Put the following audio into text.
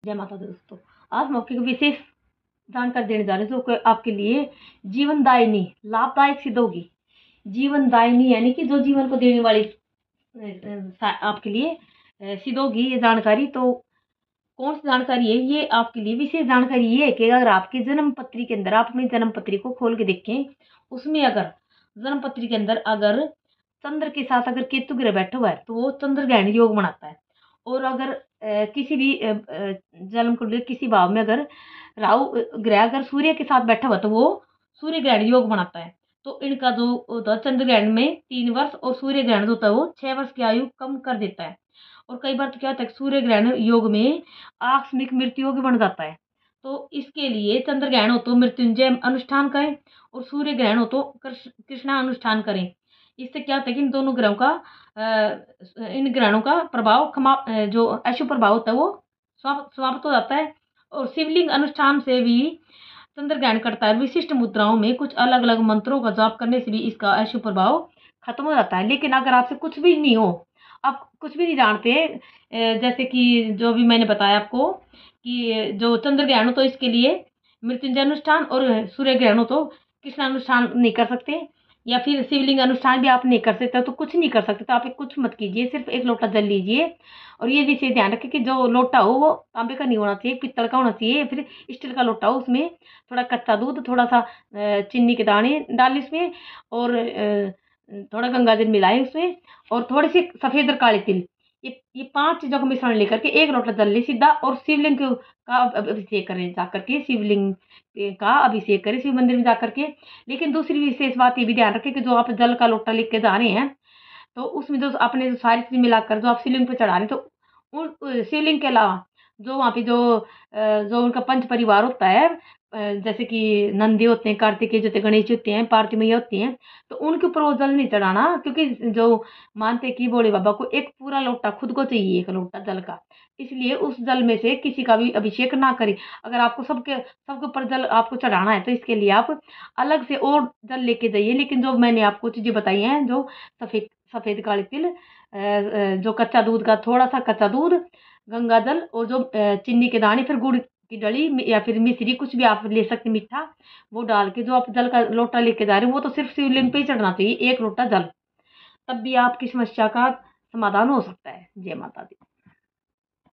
जय माता दी दोस्तों। आज मौके की विशेष जानकारी देने जा रहे हैं जो कि आपके लिए जीवनदायिनी लाभदायक सिद्ध होगी। जीवनदायिनी यानी कि जो जीवन को देने वाली आपके लिए सिद्ध होगी ये जानकारी। तो कौन सी जानकारी है ये? आपके लिए विशेष जानकारी ये है कि अगर आपकी जन्म पत्री के अंदर आप अपनी जन्म पत्री को खोल के देखें, उसमें अगर जन्म पत्री के अंदर अगर चंद्र के साथ अगर केतु ग्रह बैठा हुआ है तो वो चंद्र ग्रहण योग बनाता है। और अगर किसी भी जन्म कुंडली किसी भाव में अगर राहु ग्रह अगर सूर्य के साथ बैठा हुआ तो वो सूर्य ग्रहण योग बनाता है। तो इनका जो होता है चंद्र ग्रहण में 3 वर्ष और सूर्य ग्रहण जो होता है वो 6 वर्ष की आयु कम कर देता है। और कई बार तो क्या होता है सूर्य ग्रहण योग में आकस्मिक मृत्यु योग बन जाता है। तो इसके लिए चंद्र ग्रहण हो तो मृत्युंजय अनुष्ठान करें और सूर्य ग्रहण हो तो कृष्णा अनुष्ठान करें। इससे क्या होता है कि इन दोनों ग्रहों का इन ग्रहणों का प्रभाव जो अशुभ प्रभाव होता है वो समाप्त हो जाता है। और शिवलिंग अनुष्ठान से भी चंद्र ग्रहण करता है। विशिष्ट मुद्राओं में कुछ अलग अलग मंत्रों का जाप करने से भी इसका अशुभ प्रभाव खत्म हो जाता है। लेकिन अगर आपसे कुछ भी नहीं हो, आप कुछ भी नहीं जानते, जैसे कि जो भी मैंने बताया आपको कि जो चंद्र ग्रहण हो तो इसके लिए मृत्युंजय अनुष्ठान और सूर्य ग्रहण हो तो कृष्ण अनुष्ठान नहीं कर सकते, या फिर शिवलिंग अनुष्ठान भी आप नहीं कर सकते तो कुछ नहीं कर सकते। तो आप कुछ मत कीजिए, सिर्फ एक लोटा जल लीजिए। और ये विशेष ध्यान रखें कि जो लोटा हो वो तांबे का नहीं होना चाहिए, पित्तल का होना चाहिए, फिर स्टील का लोटा हो। उसमें थोड़ा कच्चा दूध, थोड़ा सा चीनी के दाने डालें इसमें, और थोड़ा गंगा जल मिलाएं उसमें, और थोड़े से सफेद और काले तिल, ये 5 चीजों का मिश्रण लेकर के एक लोटा जल ले सीधा और शिवलिंग का अभिषेक करें जाकर के। शिवलिंग का अभिषेक करें शिव मंदिर में जाकर के। लेकिन दूसरी विशेष बात ये भी ध्यान रखें कि जो आप जल का लोटा लेके जा रहे हैं तो उसमें जो आपने जो सारी चीज मिलाकर जो आप शिवलिंग पे चढ़ा रहे हैं तो उन शिवलिंग के अलावा जो वहाँ पे जो उनका पंच परिवार होता है, जैसे कि नंदी होते हैं, कार्तिकेय जो होते हैं, गणेश होते हैं, पार्वती मैया होती हैं, तो उनके ऊपर वो जल नहीं चढ़ाना। क्योंकि जो मानते हैं कि भोले बाबा को एक पूरा लोटा खुद को चाहिए, एक लोटा जल का, इसलिए उस जल में से किसी का भी अभिषेक ना करें। अगर आपको सबके ऊपर जल आपको चढ़ाना है तो इसके लिए आप अलग से और जल लेके जाइए। लेकिन जो मैंने आपको चीजें बताई हैं, जो सफेद सफेद काले तिल, जो कच्चा दूध का थोड़ा सा कच्चा दूध, गंगा जल, और जो चीनी के दाने, फिर गुड़ की डली या फिर मिश्री, कुछ भी आप ले सकते मीठा, वो डाल के जो आप जल का लोटा लेके जा रहे हो वो तो सिर्फ शिवलिंग पे ही चढ़ना चाहिए, एक लोटा जल। तब भी आपकी समस्या का समाधान हो सकता है। जय माता दी।